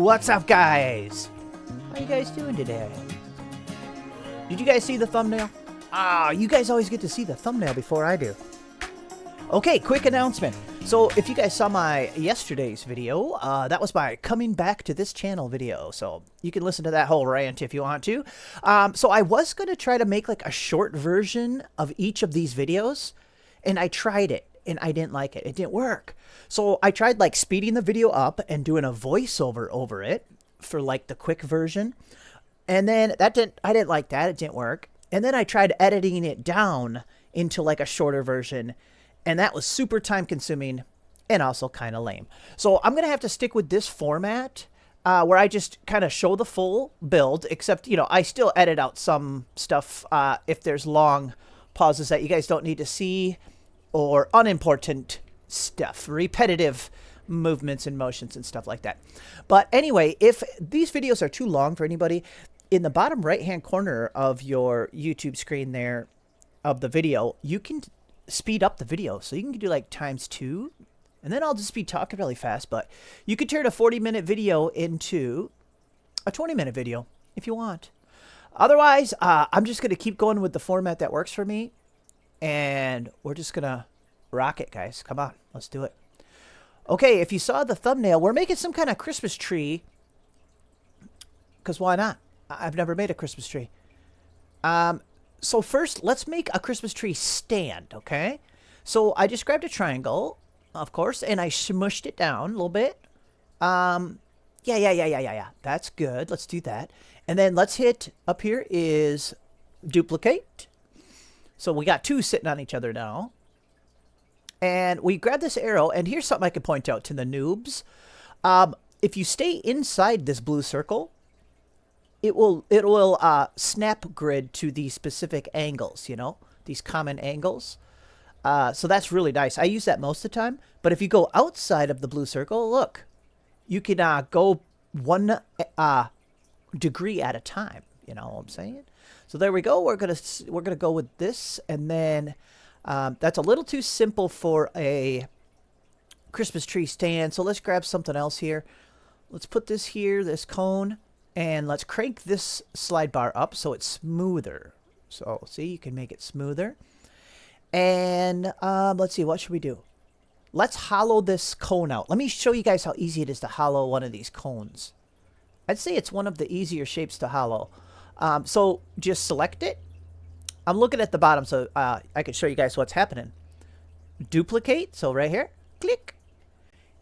What's up, guys? How you guys doing today? Did you guys see the thumbnail? You guys always get to see the thumbnail before I do. Okay, quick announcement. So if you guys saw my yesterday's video, that was my coming back to this channel video. So you can listen to that whole rant if you want to. So I was going to try to make like a short version of each of these videos. And I tried it and I didn't like it. It didn't work. So I tried like speeding the video up and doing a voiceover over it for like the quick version. And then I didn't like that. It didn't work. And then I tried editing it down into like a shorter version. And that was super time consuming and also kind of lame. So I'm going to have to stick with this format where I just kind of show the full build, except, you know, I still edit out some stuff if there's long pauses that you guys don't need to see or unimportant stuff, repetitive movements and motions and stuff like that. But anyway, if these videos are too long for anybody, in the bottom right hand corner of your YouTube screen there of the video, you can speed up the video. So you can do like ×2, and then I'll just be talking really fast, but you could turn a 40-minute video into a 20-minute video if you want. Otherwise, I'm just going to keep going with the format that works for me, and we're just going to rock it, guys. Come on, let's do it. Okay, if you saw the thumbnail, we're making some kind of Christmas tree, because why not? I've never made a Christmas tree. So first, let's make a Christmas tree stand, okay? So I just grabbed a triangle, of course, and I smushed it down a little bit. Yeah. That's good. Let's do that. And then let's hit, up here is duplicate. So we got two sitting on each other now. And we grab this arrow, and here's something I can point out to the noobs. If you stay inside this blue circle, it will snap grid to these specific angles, you know, these common angles. So that's really nice. I use that most of the time. But if you go outside of the blue circle, look, you can go 1 degree at a time. You know what I'm saying? So there we go. We're gonna go with this, and then that's a little too simple for a Christmas tree stand. So let's grab something else here. Let's put this here, this cone. And let's crank this slide bar up so it's smoother. So, see, you can make it smoother. And let's see, what should we do? Let's hollow this cone out. Let me show you guys how easy it is to hollow one of these cones. I'd say it's one of the easier shapes to hollow. So, just select it. I'm looking at the bottom so I can show you guys what's happening. Duplicate, so right here, click.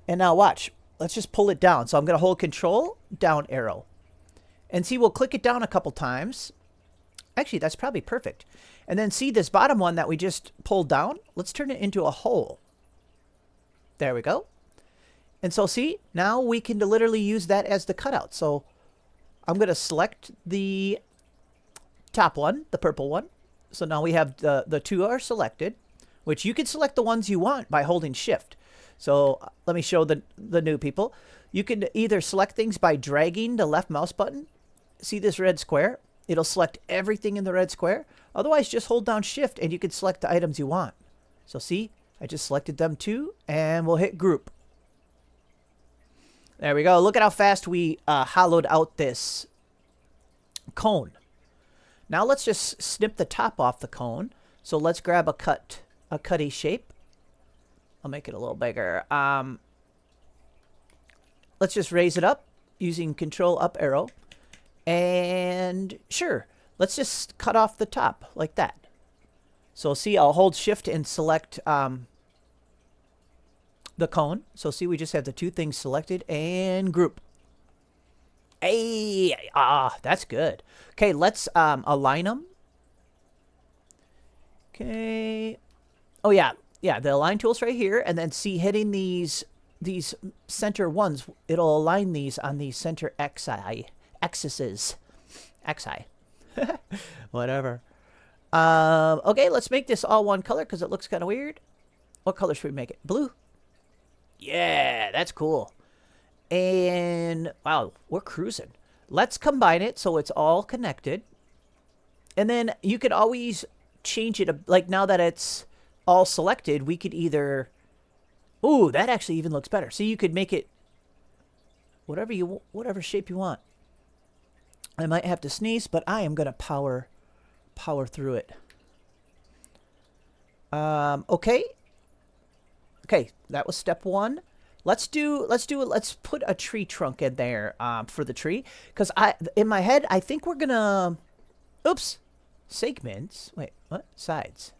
And now watch, let's just pull it down. So I'm going to hold Control, down arrow. And see, we'll click it down a couple times. Actually, that's probably perfect. And then see this bottom one that we just pulled down? Let's turn it into a hole. There we go. And so see, now we can literally use that as the cutout. So I'm going to select the top one, the purple one. So now we have the two are selected, which you can select the ones you want by holding Shift. So let me show the new people. You can either select things by dragging the left mouse button. See this red square? It'll select everything in the red square. Otherwise, just hold down Shift and you can select the items you want. So see, I just selected them too, and we'll hit group. There we go. Look at how fast we hollowed out this cone. Now let's just snip the top off the cone. So let's grab a cutty shape. I'll make it a little bigger. Let's just raise it up using Control up arrow. And sure, let's just cut off the top like that. So see, I'll hold Shift and select the cone. So see, we just have the two things selected and group. Hey, that's good. Okay, let's align them. Okay. Oh yeah, the align tool's right here, and then see, hitting these center ones, it'll align these on the center axes. Whatever. Okay, let's make this all one color because it looks kind of weird. What color should we make it? Blue. Yeah, that's cool. And wow, we're cruising. Let's combine it so it's all connected. And then you could always change it. Like now that it's all selected, we could either... Ooh, that actually even looks better. So you could make it whatever shape you want. I might have to sneeze, but I am gonna power through it. Okay. Okay, that was step one. Let's put a tree trunk in there for the tree, because in my head I think we're gonna, oops, segments. Wait, what? Sides.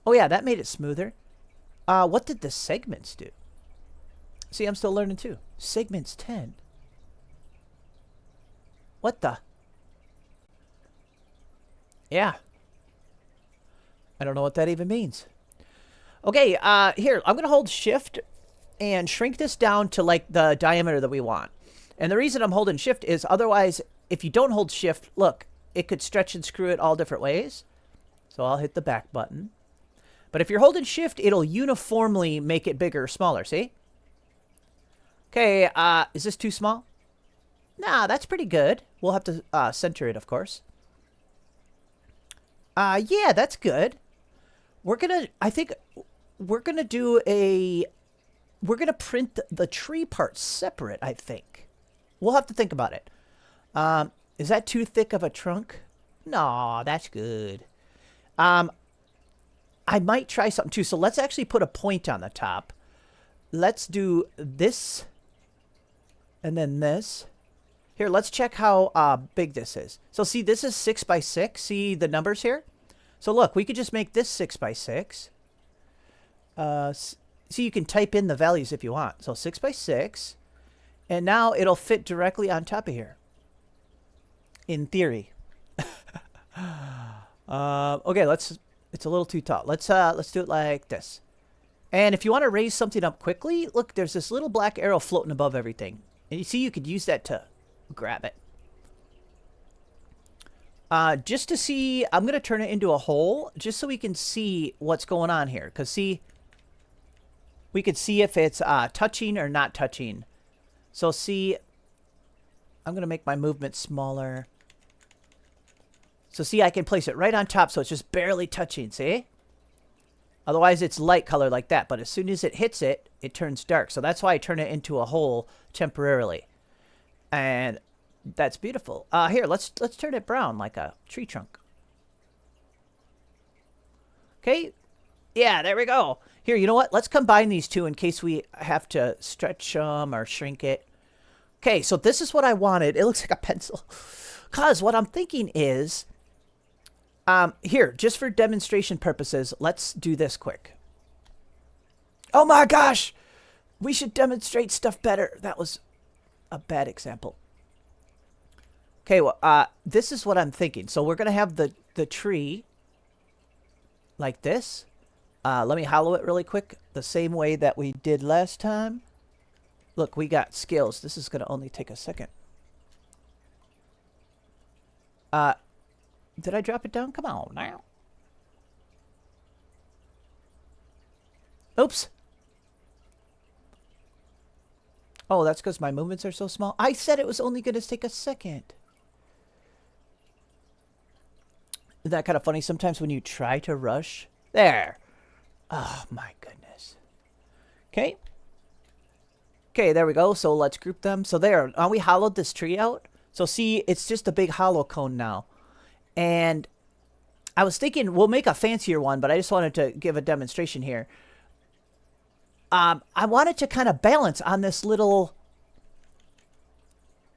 Oh yeah, that made it smoother. What did the segments do? See, I'm still learning too. Segments 10. What the? Yeah. I don't know what that even means. Okay, here, I'm going to hold shift and shrink this down to like the diameter that we want. And the reason I'm holding shift is otherwise, if you don't hold shift, look, it could stretch and screw it all different ways. So I'll hit the back button. But if you're holding shift, it'll uniformly make it bigger or smaller, see? Okay, is this too small? Nah, that's pretty good. We'll have to center it, of course. Yeah, that's good. I think we're gonna print the tree part separate, I think. We'll have to think about it. Is that too thick of a trunk? No, that's good. I might try something too. So let's actually put a point on the top. Let's do this and then this. Here, let's check how big this is. So see, this is 6 by 6. See the numbers here? So look, we could just make this 6 by 6. See, you can type in the values if you want. So 6 by 6. And now it'll fit directly on top of here. In theory. Okay, it's a little too tall. Let's do it like this. And if you want to raise something up quickly, look, there's this little black arrow floating above everything. And you see, you could use that to grab it. Just to see, I'm going to turn it into a hole just so we can see what's going on here. Because see, we could see if it's touching or not touching. So see, I'm going to make my movement smaller. So see, I can place it right on top so it's just barely touching, see? Otherwise, it's light color like that. But as soon as it hits it, it turns dark. So that's why I turn it into a hole temporarily. And that's beautiful. Here, let's turn it brown like a tree trunk. Okay. Yeah, there we go. Here, you know what? Let's combine these two in case we have to stretch them or shrink it. Okay, so this is what I wanted. It looks like a pencil. Because what I'm thinking is, here, just for demonstration purposes, let's do this quick. Oh my gosh! We should demonstrate stuff better. That was a bad example. Okay, well, this is what I'm thinking. So we're going to have the tree like this. Let me hollow it really quick. The same way that we did last time. Look, we got scales. This is going to only take a second. Did I drop it down? Come on now. Oops. Oh, that's because my movements are so small. I said it was only going to take a second. Isn't that kind of funny sometimes when you try to rush? There. Oh, my goodness. Okay. Okay, there we go. So let's group them. So there. We hollowed this tree out. So see, it's just a big hollow cone now. And I was thinking we'll make a fancier one, but I just wanted to give a demonstration here. I wanted to kind of balance on this little,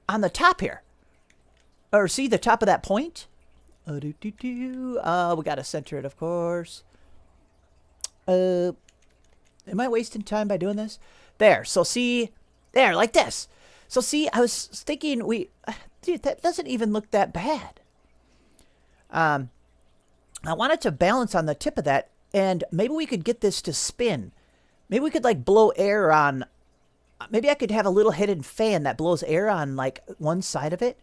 on the top here. Or see the top of that point? We got to center it, of course. Am I wasting time by doing this? There. So see, there, like this. So see, I was thinking dude, that doesn't even look that bad. I wanted to balance on the tip of that, and maybe we could get this to spin. Maybe we could like blow air on, maybe I could have a little hidden fan that blows air on like one side of it,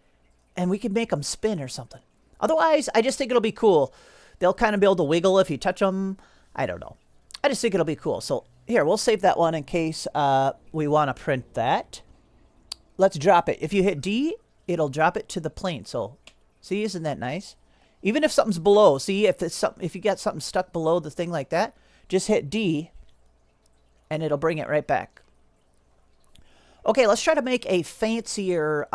and we could make them spin or something. Otherwise, I just think it'll be cool. They'll kind of be able to wiggle if you touch them. I don't know. I just think it'll be cool. So here, we'll save that one in case we want to print that. Let's drop it. If you hit D, it'll drop it to the plane. So see, isn't that nice? Even if something's below, see, if you got something stuck below the thing like that, just hit D, and it'll bring it right back. Okay, let's try to make a fancier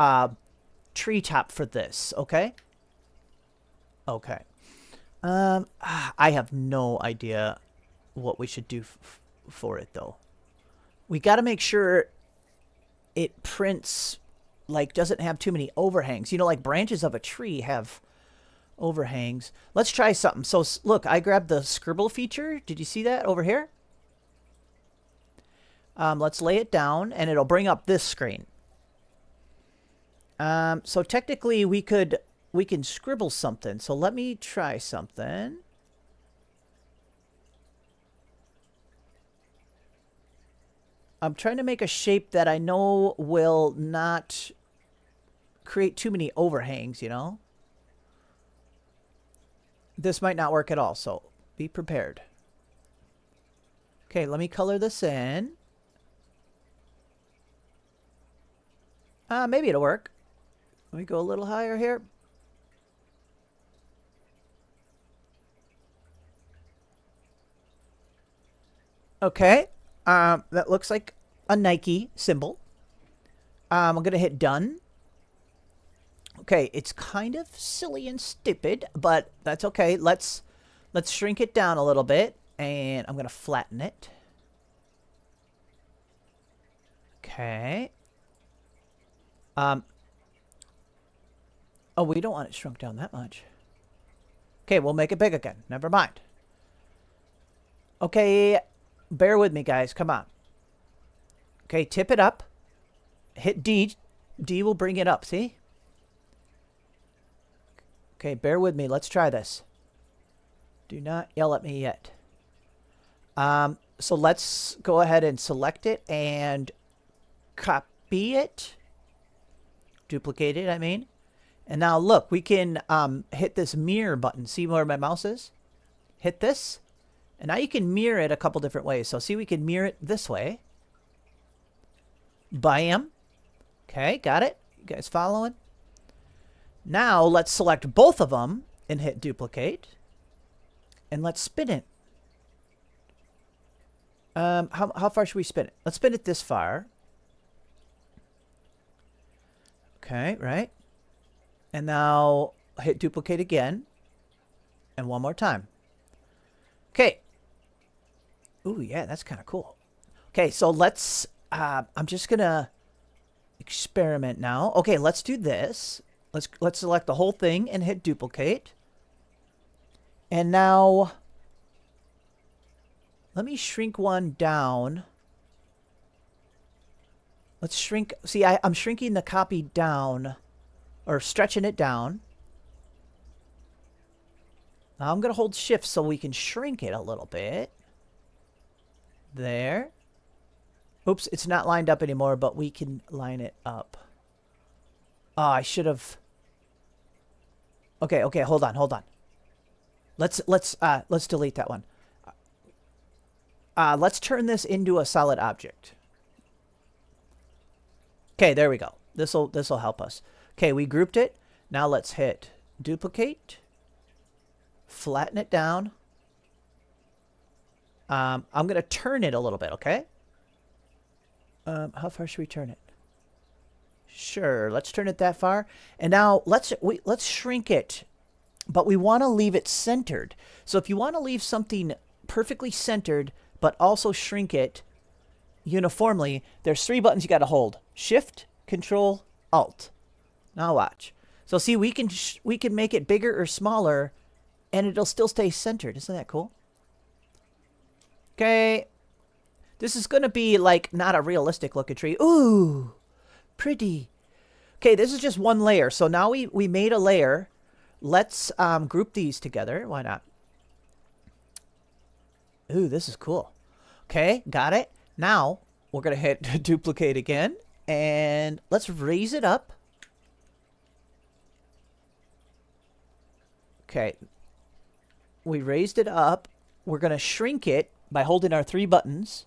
treetop for this, okay? Okay. I have no idea what we should do for it, though. We got to make sure it prints, like, doesn't have too many overhangs. You know, like branches of a tree have overhangs. Let's try something. So, look, I grabbed the scribble feature. Did you see that over here? Let's lay it down, and it'll bring up this screen. So technically, we can scribble something. So let me try something. I'm trying to make a shape that I know will not create too many overhangs, you know? This might not work at all, so be prepared. Okay, let me color this in. Maybe it'll work. Let me go a little higher here. Okay. That looks like a Nike symbol. I'm going to hit done. Okay, it's kind of silly and stupid, but that's okay. Let's shrink it down a little bit, and I'm going to flatten it. Okay. Oh, we don't want it shrunk down that much. Okay, we'll make it big again. Never mind. Okay, bear with me, guys. Come on. Okay, tip it up. Hit D. D will bring it up, see? Okay, bear with me. Let's try this. Do not yell at me yet. So let's go ahead and select it and copy it. Duplicate it, I mean. And now look, we can hit this mirror button. See where my mouse is? Hit this. And now you can mirror it a couple different ways. So see, we can mirror it this way. Bam. Okay, got it. You guys following? Now let's select both of them and hit duplicate. And let's spin it. How far should we spin it? Let's spin it this far. Okay, right. And now hit duplicate again. And one more time. Okay. Ooh, yeah, that's kind of cool. Okay, so let's, I'm just going to experiment now. Okay, let's do this. Let's select the whole thing and hit duplicate. And now, let me shrink one down. Let's shrink, see, I'm shrinking the copy down, or stretching it down. Now I'm going to hold shift so we can shrink it a little bit. There. Oops, it's not lined up anymore, but we can line it up. Oh, I should have. Okay, hold on. Let's delete that one. Let's turn this into a solid object. Okay, there we go. This'll help us. Okay, we grouped it. Now let's hit duplicate. Flatten it down. I'm going to turn it a little bit, okay? How far should we turn it? Sure, let's turn it that far. And now let's shrink it, but we want to leave it centered. So if you want to leave something perfectly centered, but also shrink it uniformly, there's 3 buttons you got to hold. Shift, Control, Alt. Now watch. So see, we can make it bigger or smaller, and it'll still stay centered. Isn't that cool? Okay. This is going to be like not a realistic looking tree. Ooh, pretty. Okay, this is just one layer. So now we made a layer. Let's group these together. Why not? Ooh, this is cool. Okay, got it. Now we're going to hit duplicate again. And let's raise it up. Okay. We raised it up. We're going to shrink it by holding our 3 buttons.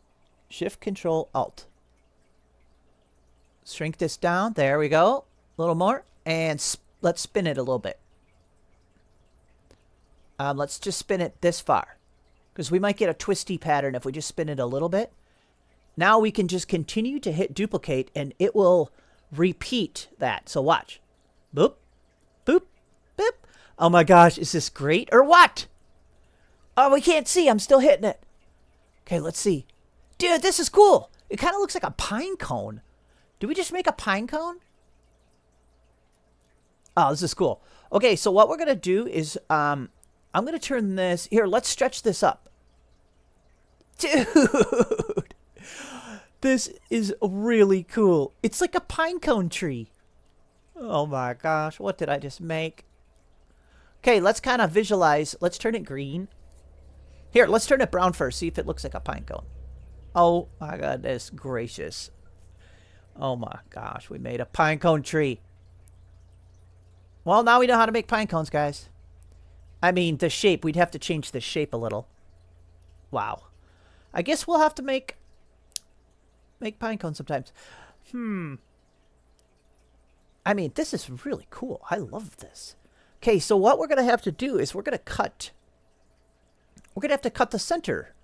Shift, Control, Alt. Shrink this down. There we go. A little more. And let's spin it a little bit. Let's just spin it this far, because we might get a twisty pattern if we just spin it a little bit. Now we can just continue to hit duplicate and it will repeat that. So watch. Boop, boop, boop. Oh my gosh, is this great or what? Oh, we can't see. I'm still hitting it. Okay, let's see. Dude, this is cool. It kind of looks like a pine cone. Did we just make a pine cone? Oh, this is cool. Okay, so what we're going to do is I'm going to turn this... Here, let's stretch this up. Dude! This is really cool. It's like a pine cone tree. Oh my gosh, what did I just make? Okay, let's kind of visualize. Let's turn it green. Here, let's turn it brown first. See if it looks like a pine cone. Oh my goodness gracious. Oh my gosh, we made a pine cone tree. Well, now we know how to make pine cones, guys. I mean, the shape. We'd have to change the shape a little. Wow. I guess we'll have to make pine cones sometimes. I mean, this is really cool. I love this. Okay, so what we're going to have to do is we're going to cut... We're going to have to cut the center.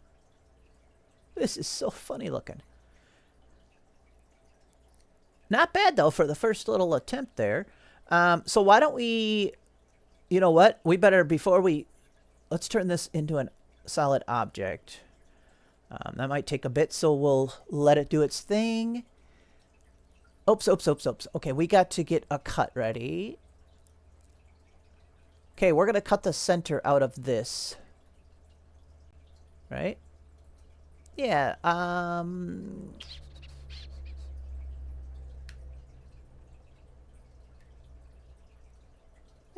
This is so funny looking. Not bad, though, for the first little attempt there. So why don't we... You know what? We better, before we... Let's turn this into a solid object. That might take a bit, so we'll let it do its thing. Oops, oops, oops, oops. Okay, we got to get a cut ready. Okay, we're going to cut the center out of this. Right? Yeah, I'd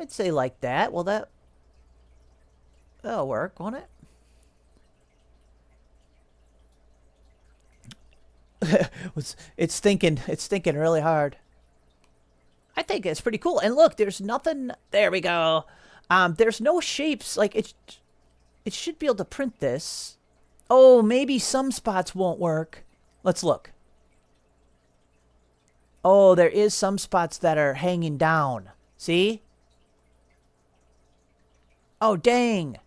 say like that. Well, that'll work, won't it? It's thinking really hard. I think it's pretty cool. And look, there's nothing. There we go. There's no shapes. Like it should be able to print this. Oh, maybe some spots won't work. Let's look. Oh, there is some spots that are hanging down. See? Oh, dang.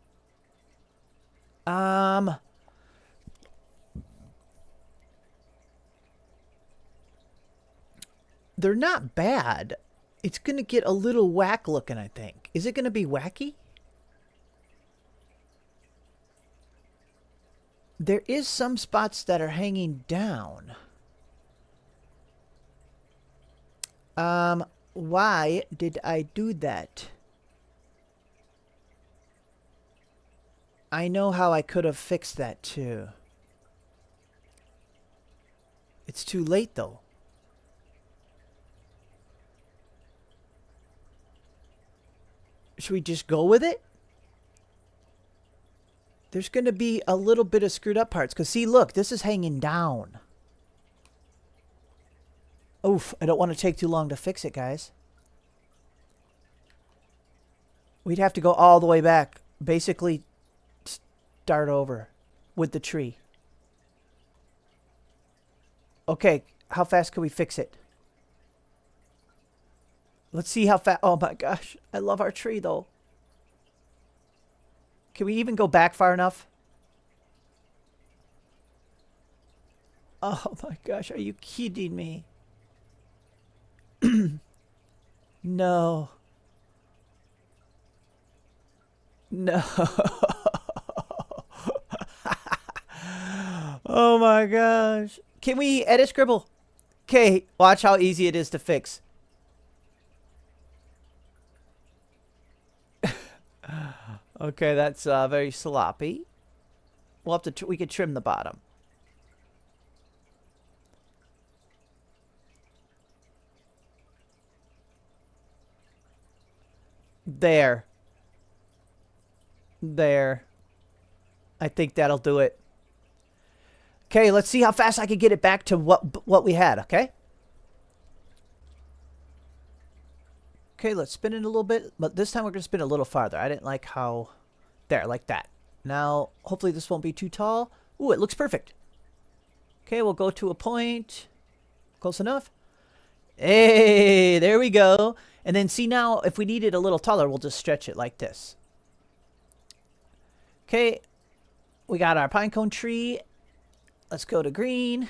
They're not bad. It's going to get a little whack looking, I think. Is it going to be wacky? There is some spots that are hanging down. Why did I do that? I know how I could have fixed that too. It's too late though. Should we just go with it? There's going to be a little bit of screwed up parts. Because see, look, this is hanging down. Oof, I don't want to take too long to fix it, guys. We'd have to go all the way back. Basically, start over with the tree. Okay, how fast can we fix it? Let's see how fast... Oh my gosh, I love our tree though. Can we even go back far enough? Oh my gosh, are you kidding me? No. No. Oh my gosh. Can we edit scribble? Okay, watch how easy it is to fix. Okay, that's very sloppy. We'll have to we could trim the bottom. There. There. I think that'll do it. Okay, let's see how fast I can get it back to what we had, okay? Okay, let's spin it a little bit, but this time we're going to spin a little farther. I didn't like how... There, like that. Now, hopefully this won't be too tall. Ooh, it looks perfect. Okay, we'll go to a point. Close enough. Hey, there we go. And then see now, if we need it a little taller, we'll just stretch it like this. Okay, we got our pinecone tree. Let's go to green.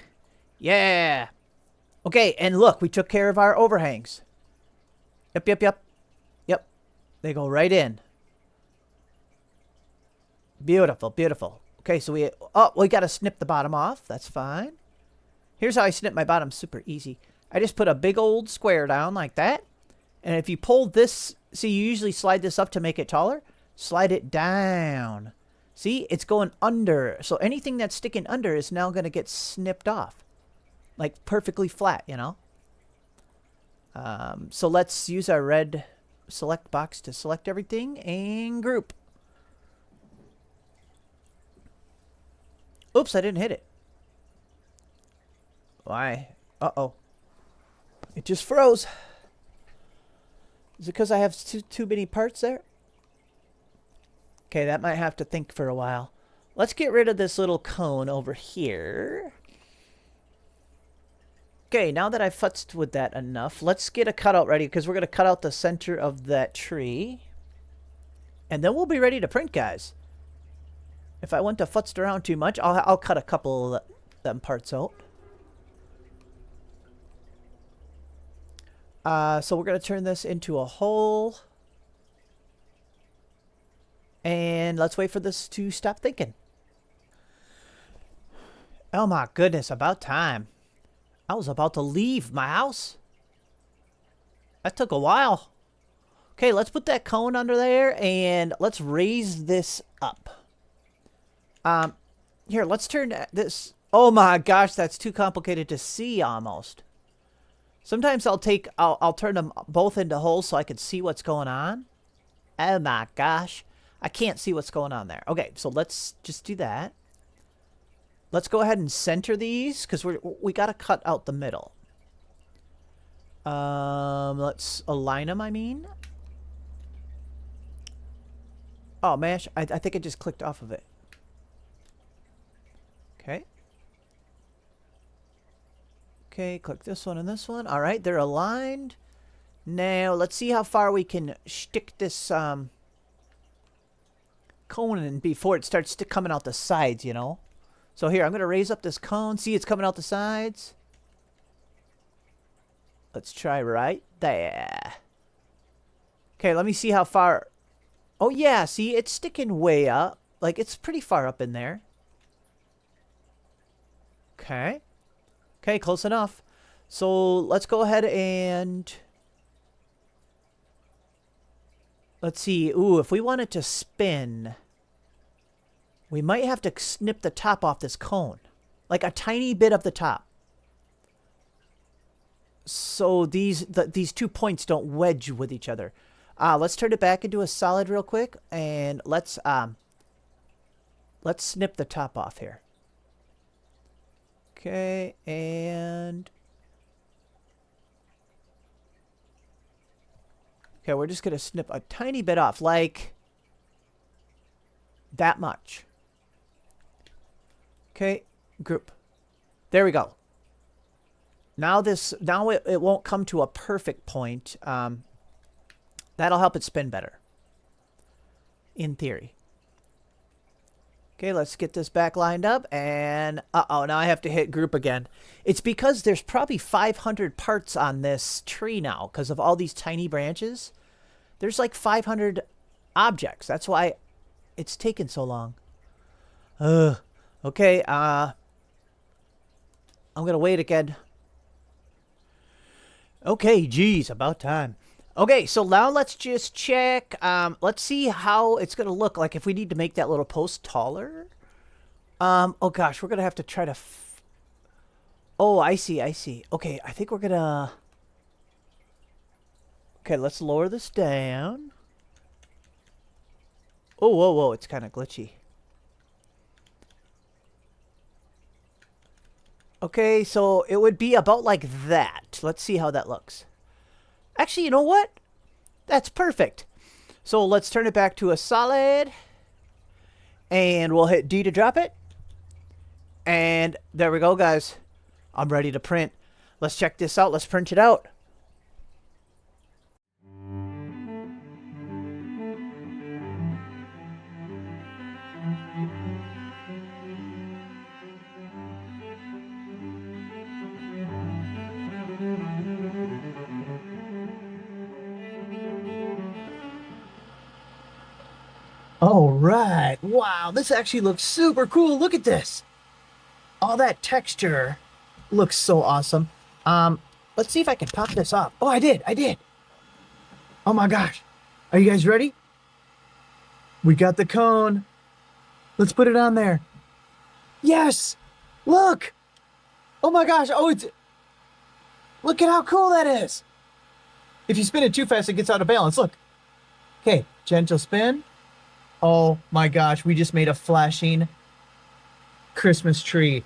Yeah. Okay, and look, we took care of our overhangs. Yep, yep, yep. Yep. They go right in. Beautiful, beautiful. Okay, so we got to snip the bottom off. That's fine. Here's how I snip my bottom super easy. I just put a big old square down like that. And if you pull this, see, you usually slide this up to make it taller. Slide it down. See, it's going under. So anything that's sticking under is now going to get snipped off. Like perfectly flat, you know. So let's use our red select box to select everything and group. Oops, I didn't hit it. Why? Uh-oh. It just froze. Is it because I have too many parts there? Okay, that might have to think for a while. Let's get rid of this little cone over here. Okay, now that I've futzed with that enough, let's get a cutout ready because we're going to cut out the center of that tree. And then we'll be ready to print, guys. If I want to futz around too much, I'll cut a couple of them parts out. So we're going to turn this into a hole. And let's wait for this to stop thinking. Oh my goodness, about time. I was about to leave my house. That took a while. Okay, let's put that cone under there and let's raise this up. Here, let's turn this. Oh my gosh, that's too complicated to see almost. Sometimes I'll turn them both into holes so I can see what's going on. Oh my gosh. I can't see what's going on there. Okay, so let's just do that. Let's go ahead and center these because we got to cut out the middle. Let's align them, I mean. Oh, man, I think I just clicked off of it. Okay. Okay, click this one and this one. All right, they're aligned. Now, let's see how far we can stick this cone in before it starts coming out the sides, you know. So here, I'm going to raise up this cone. See, it's coming out the sides. Let's try right there. Okay, let me see how far. Oh, yeah, see, it's sticking way up. Like, it's pretty far up in there. Okay. Okay, close enough. So let's go ahead and let's see. Ooh, if we want it to spin, we might have to snip the top off this cone. Like a tiny bit of the top. So these 2 points don't wedge with each other. Let's turn it back into a solid real quick and let's snip the top off here. Okay, and okay, we're just going to snip a tiny bit off, like that much. Okay, group. There we go. Now it won't come to a perfect point. That'll help it spin better. In theory. Okay, let's get this back lined up, and uh-oh, now I have to hit group again. It's because there's probably 500 parts on this tree now because of all these tiny branches. There's like 500 objects. That's why it's taken so long. Okay, I'm gonna wait again. Okay, geez, about time. Okay, so now let's just check. Let's see how it's going to look like if we need to make that little post taller. Oh gosh, we're going to have to try to... Oh, I see, I see. Okay, I think we're going to... Okay, let's lower this down. Oh, whoa, whoa, it's kind of glitchy. Okay, so it would be about like that. Let's see how that looks. Actually, you know what? That's perfect. So let's turn it back to a solid. And we'll hit D to drop it. And there we go, guys. I'm ready to print. Let's check this out. Let's print it out. Wow, this actually looks super cool. Look at this. All that texture looks so awesome. Let's see if I can pop this off. Oh, I did. Oh my gosh. Are you guys ready? We got the cone. Let's put it on there. Yes! Look! Oh my gosh, look at how cool that is. If you spin it too fast, it gets out of balance. Look. Okay, gentle spin. Oh my gosh, we just made a flashing Christmas tree.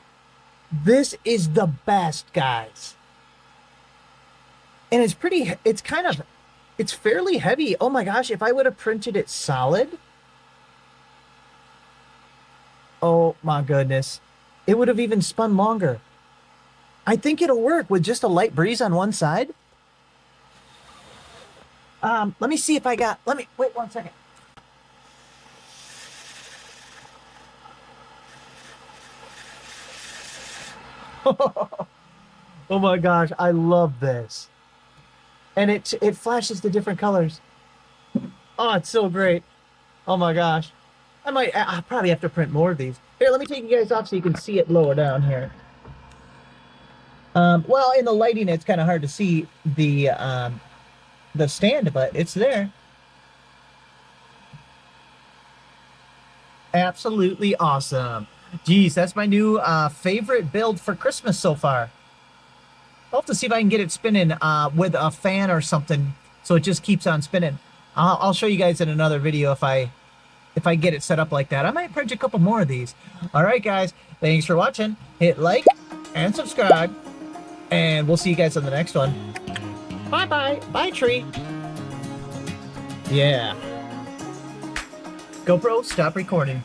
This is the best, guys. And it's fairly heavy. Oh my gosh, if I would have printed it solid, oh my goodness, it would have even spun longer. I think it'll work with just a light breeze on one side. Let me see if wait 1 second. Oh my gosh, I love this. And it flashes the different colors. Oh, it's so great. Oh my gosh. I'll probably have to print more of these. Here, let me take you guys off so you can see it lower down here. Well, in the lighting, it's kind of hard to see the stand, but it's there. Absolutely awesome. Geez, that's my new favorite build for Christmas so far. I'll have to see if I can get it spinning with a fan or something so it just keeps on spinning. I'll show you guys in another video if I get it set up like that. I might print a couple more of these. All right, guys. Thanks for watching. Hit like and subscribe. And we'll see you guys on the next one. Bye-bye. Bye, tree. Yeah. GoPro, stop recording.